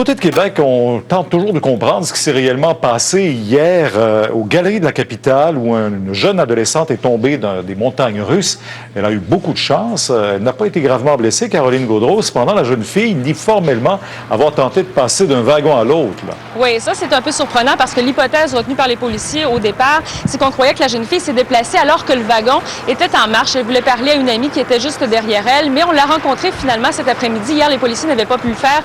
Côté de Québec, on tente toujours de comprendre ce qui s'est réellement passé hier aux Galeries de la capitale où une jeune adolescente est tombée dans des montagnes russes. Elle a eu beaucoup de chance. Elle n'a pas été gravement blessée, Caroline Gaudreau. Cependant, la jeune fille nie formellement avoir tenté de passer d'un wagon à l'autre. Oui, ça, c'est un peu surprenant parce que l'hypothèse retenue par les policiers au départ, c'est qu'on croyait que la jeune fille s'est déplacée alors que le wagon était en marche. Elle voulait parler à une amie qui était juste derrière elle, mais on l'a rencontrée finalement cet après-midi. Hier, les policiers n'avaient pas pu le faire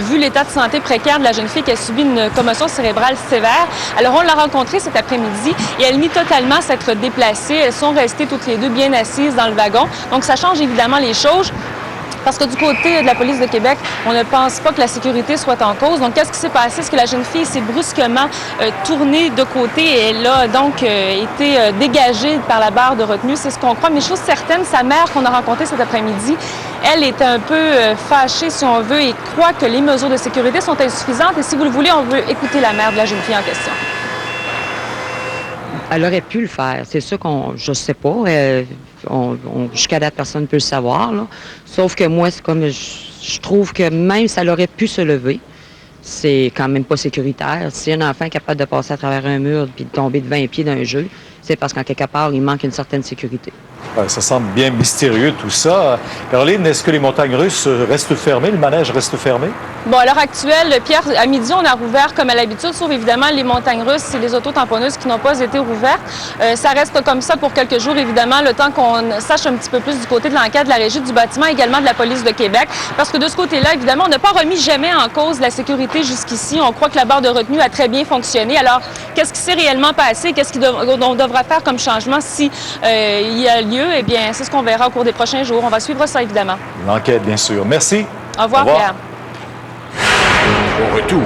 vu l'état de santé précaire de la jeune fille qui a subi une commotion cérébrale sévère. Alors, on l'a rencontrée cet après-midi et elle nie totalement s'être déplacée. Elles sont restées toutes les deux bien assises dans le wagon. Donc, ça change évidemment les choses. Parce que du côté de la police de Québec, on ne pense pas que la sécurité soit en cause. Donc, qu'est-ce qui s'est passé? Est-ce que la jeune fille s'est brusquement tournée de côté et elle a donc été dégagée par la barre de retenue? C'est ce qu'on croit. Mais chose certaine, sa mère qu'on a rencontrée cet après-midi, elle est un peu fâchée, si on veut, et croit que les mesures de sécurité sont insuffisantes. Et si vous le voulez, on veut écouter la mère de la jeune fille en question. Elle aurait pu le faire. C'est ça je sais pas. Jusqu'à date, personne ne peut le savoir. Là. Sauf que moi, c'est comme je trouve que même si elle aurait pu se lever, c'est quand même pas sécuritaire. Si un enfant est capable de passer à travers un mur puis de tomber de 20 pieds d'un jeu, c'est parce qu'en quelque part, il manque une certaine sécurité. Ça semble bien mystérieux tout ça. Caroline, est-ce que les montagnes russes restent fermées? Le manège reste fermé? Bon, à l'heure actuelle, Pierre, à midi, on a rouvert comme à l'habitude, sauf évidemment les montagnes russes et les autotamponneuses qui n'ont pas été rouvertes. Ça reste comme ça pour quelques jours, évidemment, le temps qu'on sache un petit peu plus du côté de l'enquête de la Régie du bâtiment, également de la police de Québec. Parce que de ce côté-là, évidemment, on n'a pas remis jamais en cause la sécurité jusqu'ici. On croit que la barre de retenue a très bien fonctionné. Alors, qu'est-ce qui s'est réellement passé? Qu'est-ce qu'on devra faire comme changement si il y a lieu? Eh bien, c'est ce qu'on verra au cours des prochains jours. On va suivre ça, évidemment. L'enquête, bien sûr. Merci. Au revoir, Pierre. Au retour,